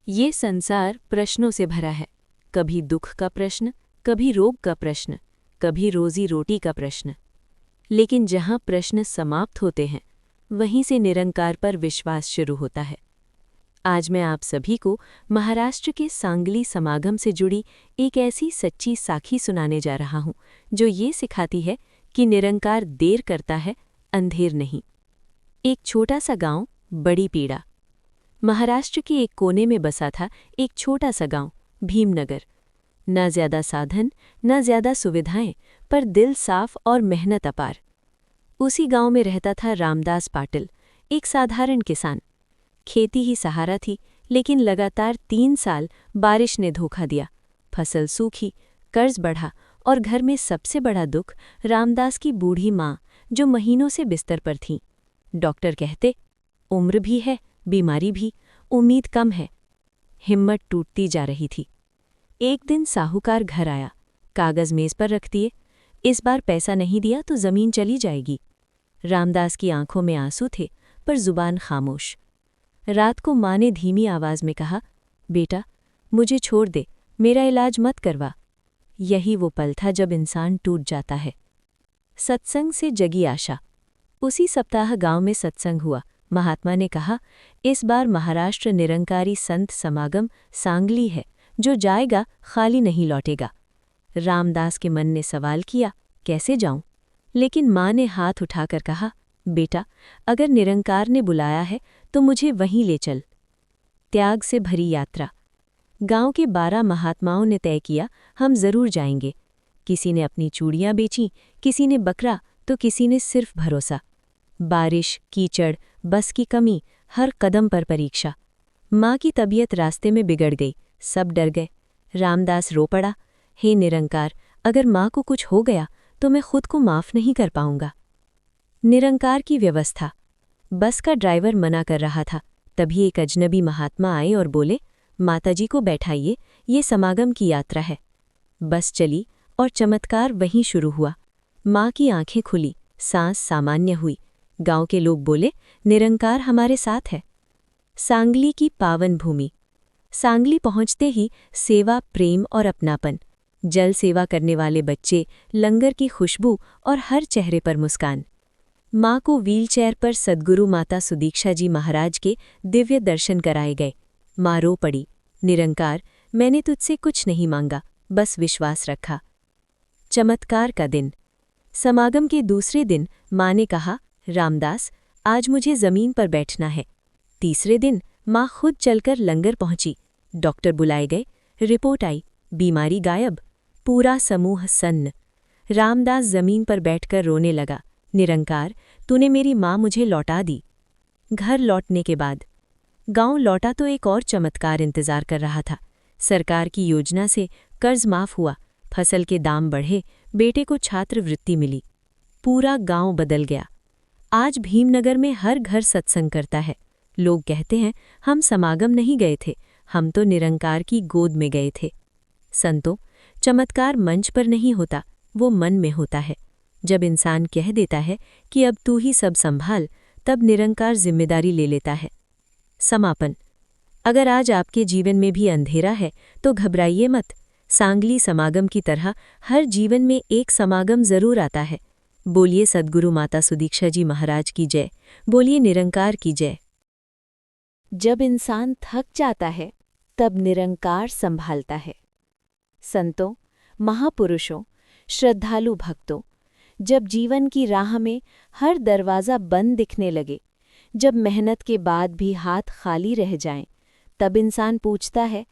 ये संसार प्रश्नों से भरा है। कभी दुख का प्रश्न, कभी रोग का प्रश्न, कभी रोजी रोटी का प्रश्न। लेकिन जहाँ प्रश्न समाप्त होते हैं, वहीं से निरंकार पर विश्वास शुरू होता है। आज मैं आप सभी को महाराष्ट्र के सांगली समागम से जुड़ी एक ऐसी सच्ची साखी सुनाने जा रहा हूँ, जो ये सिखाती है कि निरंकार देर करता है, अंधेर नहीं। एक छोटा सा गांव, बड़ी पीड़ा। महाराष्ट्र के एक कोने में बसा था एक छोटा सा गांव, भीमनगर। न ज्यादा साधन, न ज्यादा सुविधाएं, पर दिल साफ और मेहनत अपार। उसी गांव में रहता था रामदास पाटिल, एक साधारण किसान। खेती ही सहारा थी, लेकिन लगातार 3 साल बारिश ने धोखा दिया। फसल सूखी, कर्ज बढ़ा और घर में सबसे बड़ा दुख रामदास की बूढ़ी माँ, जो महीनों से बिस्तर पर थीं। डॉक्टर कहते, उम्र भी है, बीमारी भी, उम्मीद कम है। हिम्मत टूटती जा रही थी। एक दिन साहूकार घर आया, कागज मेज पर रख दिए। इस बार पैसा नहीं दिया तो जमीन चली जाएगी। रामदास की आंखों में आंसू थे, पर जुबान खामोश। रात को माँ ने धीमी आवाज में कहा, बेटा, मुझे छोड़ दे, मेरा इलाज मत करवा। यही वो पल था जब इंसान टूट जाता है। सत्संग से जगी आशा। उसी सप्ताह गांव में सत्संग हुआ। महात्मा ने कहा, इस बार महाराष्ट्र निरंकारी संत समागम सांगली है, जो जाएगा खाली नहीं लौटेगा। रामदास के मन ने सवाल किया, कैसे जाऊं? लेकिन माँ ने हाथ उठाकर कहा, बेटा, अगर निरंकार ने बुलाया है तो मुझे वहीं ले चल। त्याग से भरी यात्रा। गांव के 12 महात्माओं ने तय किया, हम जरूर जाएंगे। किसी ने अपनी चूड़ियां बेचीं, किसी ने बकरा, तो किसी ने सिर्फ भरोसा। बारिश, कीचड़, बस की कमी, हर कदम पर परीक्षा। माँ की तबीयत रास्ते में बिगड़ गई, सब डर गए। रामदास रो पड़ा, हे निरंकार, अगर माँ को कुछ हो गया तो मैं खुद को माफ नहीं कर पाऊंगा। निरंकार की व्यवस्था। बस का ड्राइवर मना कर रहा था, तभी एक अजनबी महात्मा आए और बोले, माताजी को बैठाइए, ये समागम की यात्रा है। बस चली और चमत्कार वहीं शुरू हुआ। माँ की आंखें खुली, सांस सामान्य हुई। गांव के लोग बोले, निरंकार हमारे साथ है। सांगली की पावन भूमि। सांगली पहुंचते ही सेवा, प्रेम और अपनापन। जल सेवा करने वाले बच्चे, लंगर की खुशबू और हर चेहरे पर मुस्कान। माँ को व्हीलचेयर पर सद्गुरु माता सुदीक्षा जी महाराज के दिव्य दर्शन कराए गए। माँ रो पड़ी, निरंकार, मैंने तुझसे कुछ नहीं मांगा, बस विश्वास रखा। चमत्कार का दिन। समागम के दूसरे दिन माँ ने कहा, रामदास, आज मुझे जमीन पर बैठना है। तीसरे दिन माँ खुद चलकर लंगर पहुंची। डॉक्टर बुलाए गए, रिपोर्ट आई, बीमारी गायब। पूरा समूह सन्न। रामदास जमीन पर बैठकर रोने लगा, निरंकार, तूने मेरी माँ मुझे लौटा दी। घर लौटने के बाद गांव लौटा तो एक और चमत्कार इंतजार कर रहा था। सरकार की योजना से कर्ज माफ हुआ, फसल के दाम बढ़े, बेटे को छात्रवृत्ति मिली। पूरा गांव बदल गया। आज भीमनगर में हर घर सत्संग करता है। लोग कहते हैं, हम समागम नहीं गए थे, हम तो निरंकार की गोद में गए थे। संतों, चमत्कार मंच पर नहीं होता, वो मन में होता है। जब इंसान कह देता है कि अब तू ही सब संभाल, तब निरंकार जिम्मेदारी ले लेता है। समापन। अगर आज आपके जीवन में भी अंधेरा है तो घबराइए मत। सांगली समागम की तरह हर जीवन में एक समागम जरूर आता है। बोलिए सद्गुरु माता सुदीक्षा जी महाराज की जय, बोलिए निरंकार की जय। जब इंसान थक जाता है, तब निरंकार संभालता है। संतों, महापुरुषों, श्रद्धालु भक्तों, जब जीवन की राह में हर दरवाज़ा बंद दिखने लगे, जब मेहनत के बाद भी हाथ खाली रह जाएं, तब इंसान पूछता है,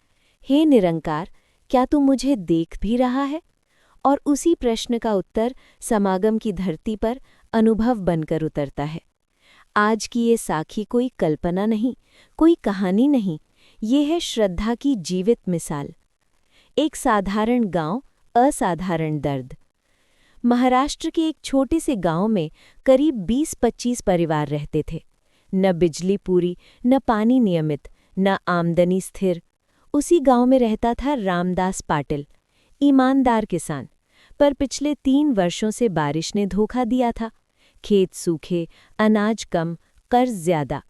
हे निरंकार, क्या तू मुझे देख भी रहा है? और उसी प्रश्न का उत्तर समागम की धरती पर अनुभव बनकर उतरता है। आज की ये साखी कोई कल्पना नहीं, कोई कहानी नहीं, ये है श्रद्धा की जीवित मिसाल। एक साधारण गांव, असाधारण दर्द। महाराष्ट्र के एक छोटे से गांव में करीब 20-25 परिवार रहते थे। न बिजली पूरी, न पानी नियमित, न आमदनी स्थिर। उसी गांव में रहता था रामदास पाटिल, ईमानदार किसान। पर पिछले 3 वर्षों से बारिश ने धोखा दिया था। खेत सूखे, अनाज कम, कर्ज ज्यादा।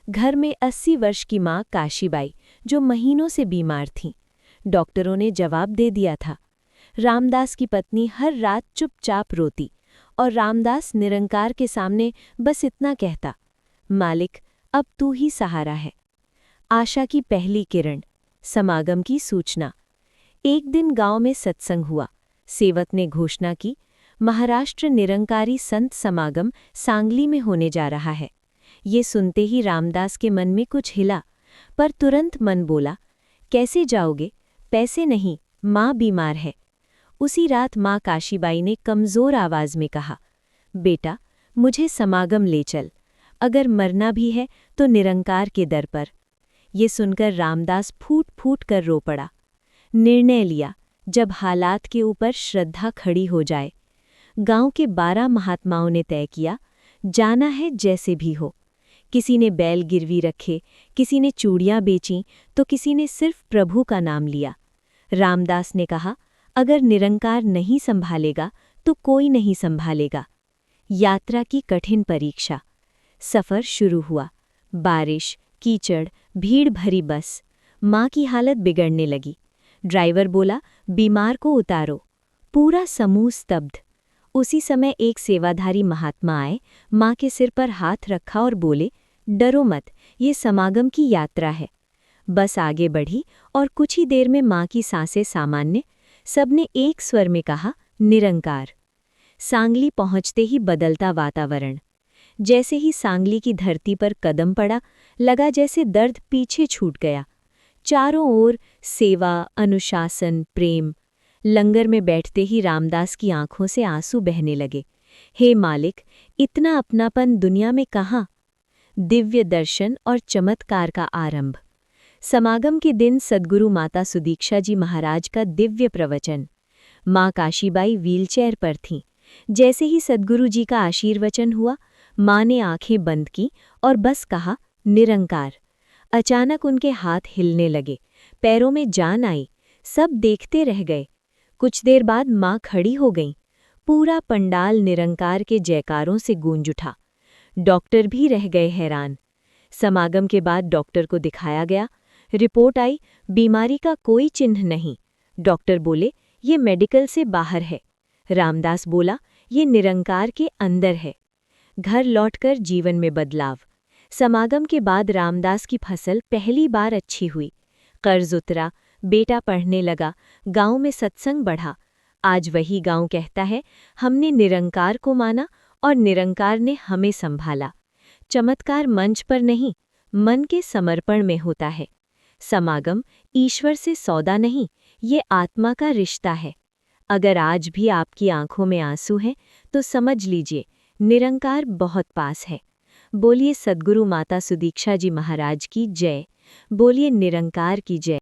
घर में 80 वर्ष की माँ काशीबाई, जो महीनों से बीमार थीं। डॉक्टरों ने जवाब दे दिया था। रामदास की पत्नी हर रात चुपचाप रोती और रामदास निरंकार के सामने बस इतना कहता, मालिक, अब तू ही सहारा है। आशा की पहली किरण, समागम की सूचना। एक दिन गांव में सत्संग हुआ। सेवक ने घोषणा की, महाराष्ट्र निरंकारी संत समागम सांगली में होने जा रहा है। ये सुनते ही रामदास के मन में कुछ हिला, पर तुरंत मन बोला, कैसे जाओगे? पैसे नहीं, माँ बीमार है। उसी रात माँ काशीबाई ने कमज़ोर आवाज़ में कहा, बेटा, मुझे समागम ले चल। अगर मरना भी है तो निरंकार के दर पर। ये सुनकर रामदास फूट फूट कर रो पड़ा। निर्णय लिया, जब हालात के ऊपर श्रद्धा खड़ी हो जाए। गांव के 12 महात्माओं ने तय किया, जाना है जैसे भी हो। किसी ने बैल गिरवी रखे, किसी ने चूड़ियाँ बेचीं, तो किसी ने सिर्फ प्रभु का नाम लिया। रामदास ने कहा, अगर निरंकार नहीं संभालेगा तो कोई नहीं संभालेगा। यात्रा की कठिन परीक्षा। सफ़र शुरू हुआ। बारिश, कीचड़, भीड़ भरी बस। माँ की हालत बिगड़ने लगी। ड्राइवर बोला, बीमार को उतारो। पूरा समूह स्तब्ध। उसी समय एक सेवाधारी महात्मा आए, माँ के सिर पर हाथ रखा और बोले, डरो मत, ये समागम की यात्रा है। बस आगे बढ़ी और कुछ ही देर में माँ की सांसें सामान्य। सबने एक स्वर में कहा, निरंकार। सांगली पहुंचते ही बदलता वातावरण। जैसे ही सांगली की धरती पर कदम पड़ा, लगा जैसे दर्द पीछे छूट गया। चारों ओर सेवा, अनुशासन, प्रेम। लंगर में बैठते ही रामदास की आंखों से आंसू बहने लगे। हे मालिक, इतना अपनापन दुनिया में कहाँ? दिव्य दर्शन और चमत्कार का आरंभ। समागम के दिन सद्गुरु माता सुदीक्षा जी महाराज का दिव्य प्रवचन। माँ काशीबाई व्हीलचेयर पर थीं। जैसे ही सद्गुरु जी का आशीर्वचन हुआ, माँ ने आंखें बंद की और बस कहा, निरंकार। अचानक उनके हाथ हिलने लगे, पैरों में जान आई। सब देखते रह गए। कुछ देर बाद माँ खड़ी हो गईं। पूरा पंडाल निरंकार के जयकारों से गूंज उठा। डॉक्टर भी रह गए हैरान। समागम के बाद डॉक्टर को दिखाया गया। रिपोर्ट आई, बीमारी का कोई चिन्ह नहीं। डॉक्टर बोले, ये मेडिकल से बाहर है। रामदास बोला, ये निरंकार के अंदर है। घर लौटकर जीवन में बदलाव। समागम के बाद रामदास की फसल पहली बार अच्छी हुई। कर्ज उतरा, बेटा पढ़ने लगा, गांव में सत्संग बढ़ा। आज वही गांव कहता है, हमने निरंकार को माना और निरंकार ने हमें संभाला। चमत्कार मंच पर नहीं, मन के समर्पण में होता है। समागम ईश्वर से सौदा नहीं, ये आत्मा का रिश्ता है। अगर आज भी आपकी आंखों में आंसू हैं, तो समझ लीजिए, निरंकार बहुत पास है। बोलिए सद्गुरु माता सुदीक्षा जी महाराज की जय। बोलिए निरंकार की जय।